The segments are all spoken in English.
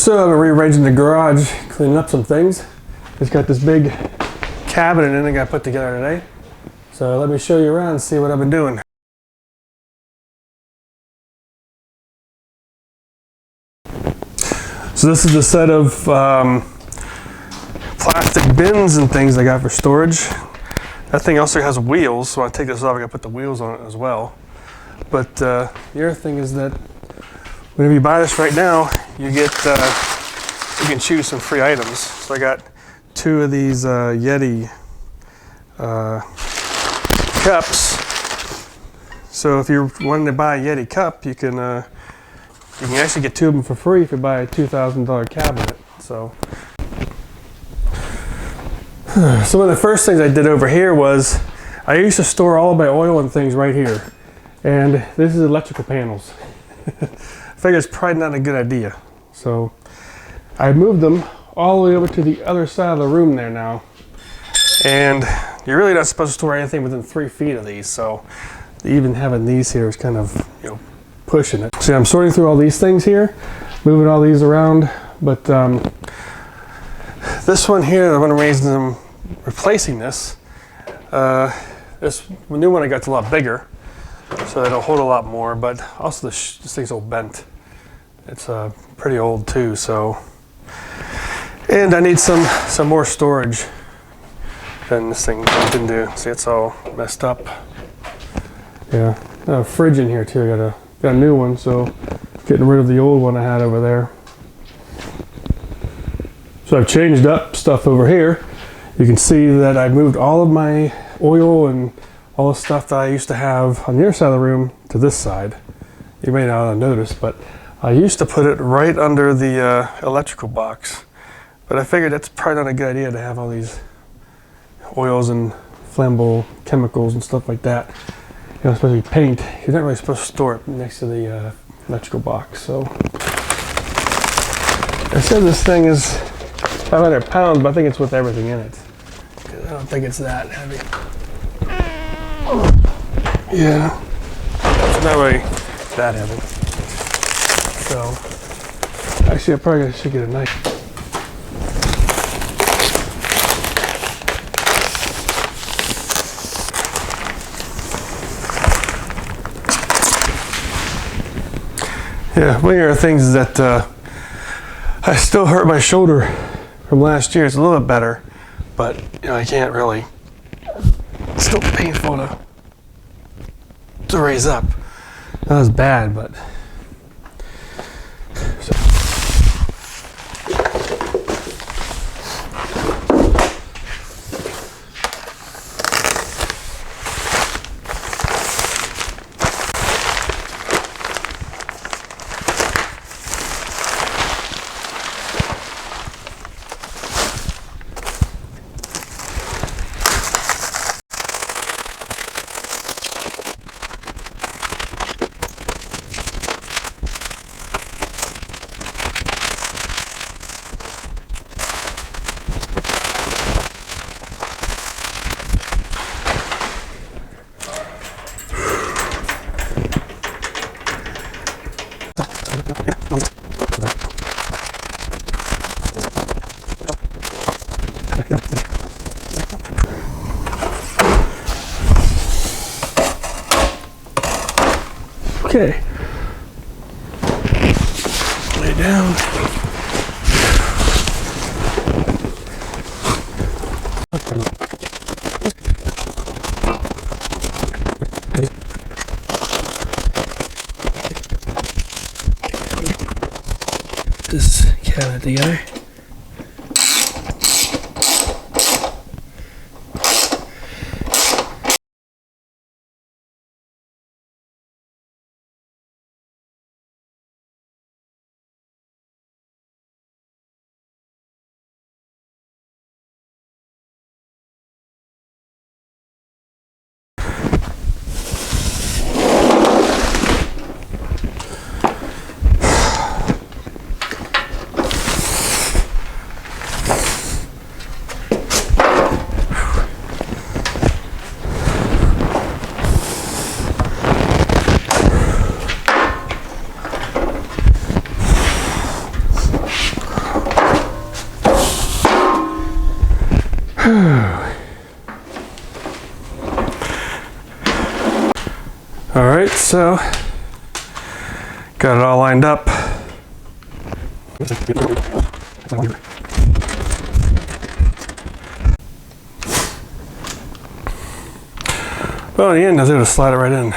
So I've been rearranging the garage, cleaning up some things. It's got this big cabinet in it I got put together today. So let me show you around and see what I've been doing. So this is a set of plastic bins and things I got for storage. That thing also has wheels, so when I take this off, I gotta put the wheels on it as well. But the other thing is that whenever you buy this right now, you get you can choose some free items. So I got 2 of these Yeti cups. So if you're wanting to buy a Yeti cup, you can actually get 2 of them for free if you buy a $2,000 cabinet. So one of the first things I did over here was I used to store all of my oil and things right here. And this is electrical panels. I figured it's probably not a good idea. So I moved them all the way over to the other side of the room there now. And you're really not supposed to store anything within 3 feet of these. So even having these here is kind of, pushing it. See, I'm sorting through all these things here, moving all these around. But this one here, I'm replacing this. This new one I got's a lot bigger, so it'll hold a lot more, but also this thing's all bent. It's pretty old too, so. And I need some more storage than this thing can do. See, it's all messed up. Yeah, I have a fridge in here too. I got a new one, so getting rid of the old one I had over there. So I've changed up stuff over here. You can see that I moved all of my oil and all the stuff that I used to have on the other side of the room to this side. You may not have noticed, but I used to put it right under the electrical box. But I figured that's probably not a good idea to have all these oils and flammable chemicals and stuff like that. Especially paint. You're not really supposed to store it next to the electrical box. So I said this thing is 500 pounds, but I think it's with everything in it. I don't think it's that heavy. Yeah, it's not really that heavy. So, actually, I probably should get a knife. Yeah, one of the things is that I still hurt my shoulder from last year. It's a little bit better, but I can't really. It's still painful to raise up. Not as bad, but. Okay. Lay down. This cabinet together. All right, so got it all lined up. Well, in the end, I was able to slide it right in.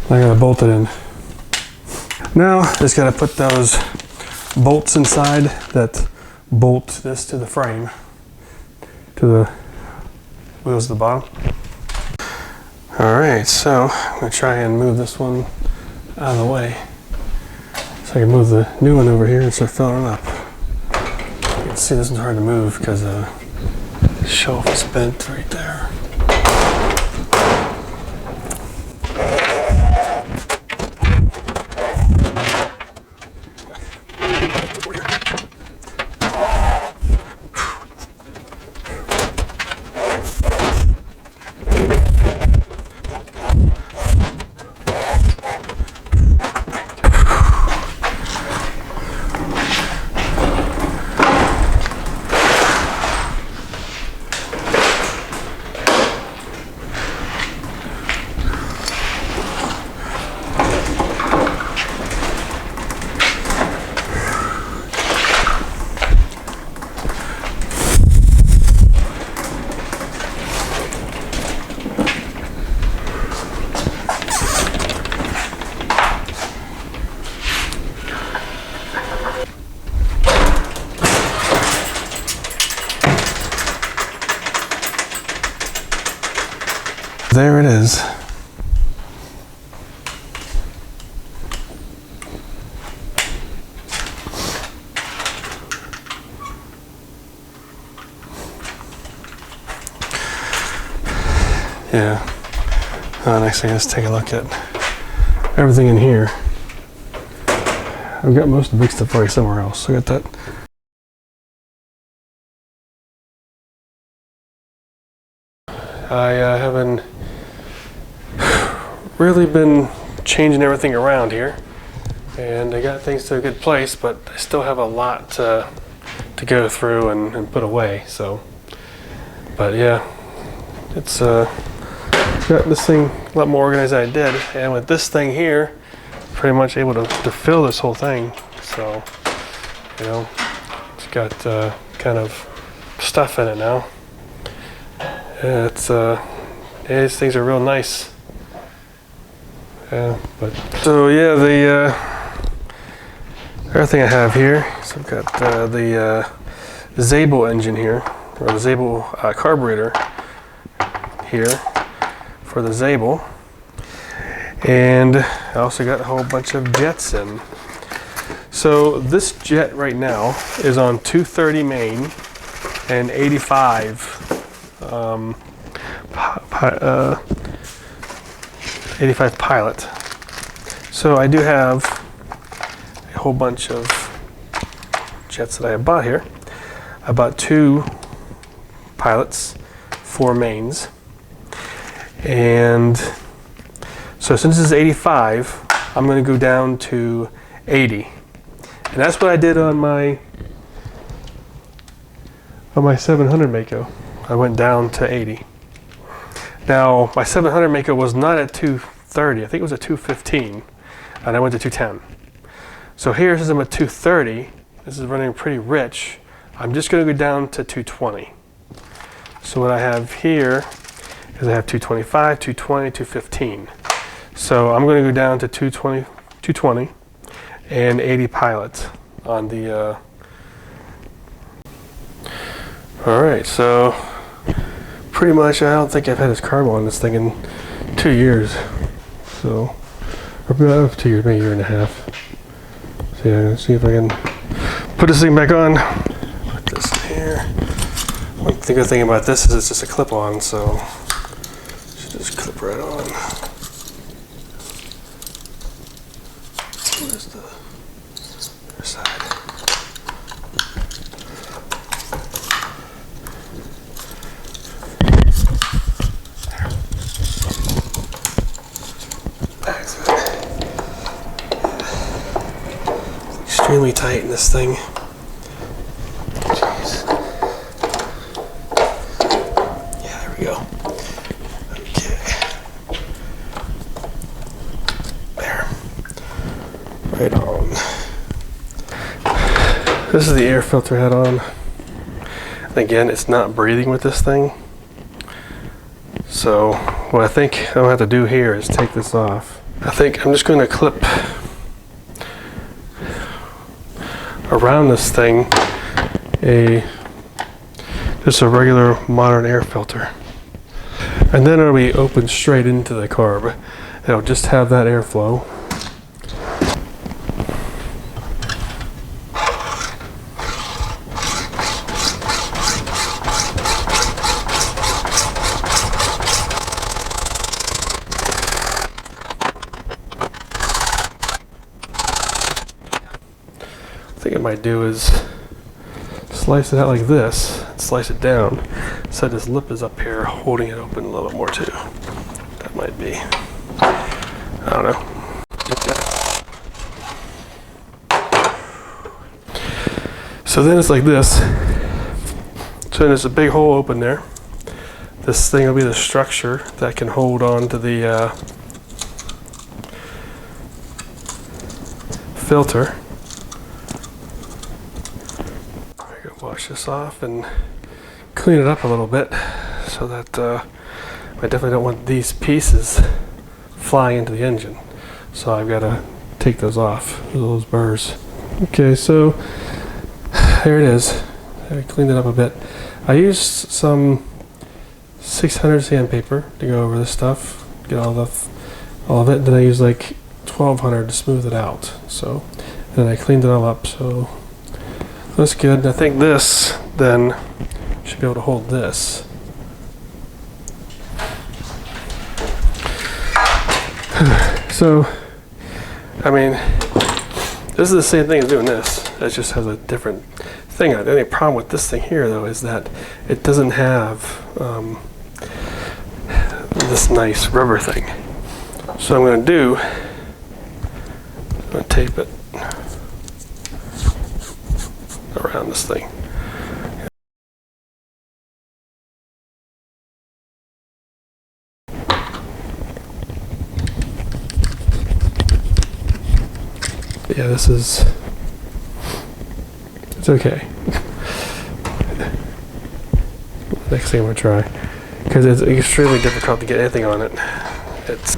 I gotta bolt it in. Now, just gotta put those bolts inside that bolt this to the frame, to the wheels at the bottom. All right, so I'm gonna try and move this one out of the way so I can move the new one over here and start filling it up. You can see this one's hard to move because the shelf is bent right there. There it is. Yeah. Next thing is take a look at everything in here. I've got most of the big stuff already somewhere else. I got that. I haven't really been changing everything around here, and I got things to a good place, but I still have a lot to go through and put away. So, but yeah, it's got this thing a lot more organized than I did, and with this thing here, pretty much able to fill this whole thing. So, you know, it's got kind of stuff in it now. It's these things are real nice. Yeah, but so yeah, the everything I have here. So I've got the Zabel engine here, or the Zabel carburetor here for the Zabel, and I also got a whole bunch of jets in. So this jet right now is on 230 main and 85. 85 pilot. So I do have a whole bunch of jets that I have bought here. I bought 2 pilots, 4 mains, and so since this is 85, I'm going to go down to 80, and that's what I did on my 700 Maicos. I went down to 80. Now, my 700 Maicos was not at 230. I think it was at 215, and I went to 210. So here, since I'm at 230, this is running pretty rich. I'm just going to go down to 220. So what I have here is I have 225, 220, 215. So I'm going to go down to 220 and 80 pilot on the. All right, so. Pretty much, I don't think I've had this carb on this thing in 2 years. So, or 2 years, maybe a year and a half. So yeah, let's see if I can put this thing back on. Put this in here. One good thing about this is it's just a clip-on, so it should just clip right on. Where's the other side? Extremely tight in this thing. Jeez. right on. This is the air filter head on. Again, it's not breathing with this thing. So what I think I'm gonna have to do here is take this off. I think I'm just gonna clip around this thing just a regular modern air filter. And then it'll be open straight into the carb. It'll just have that airflow. I think I might do is slice it out like this and slice it down so this lip is up here holding it open a little bit more too. That might be, I don't know. So then it's like this. So there's a big hole open there. This thing will be the structure that can hold on to the filter. Wash this off and clean it up a little bit so that I definitely don't want these pieces flying into the engine. So I've got to take those off, those burrs. Okay, so there it is. I cleaned it up a bit. I used some 600 sandpaper to go over this stuff, get all of it. Then I used like 1200 to smooth it out. So, and then I cleaned it all up. So that's good. I think this then should be able to hold this. So, I mean, this is the same thing as doing this. It just has a different thing. The only problem with this thing here, though, is that it doesn't have this nice rubber thing. So I'm going to do, I'm going to tape it around this thing. Yeah, this is, it's okay. Next thing I'm gonna try, because it's extremely difficult to get anything on it. It's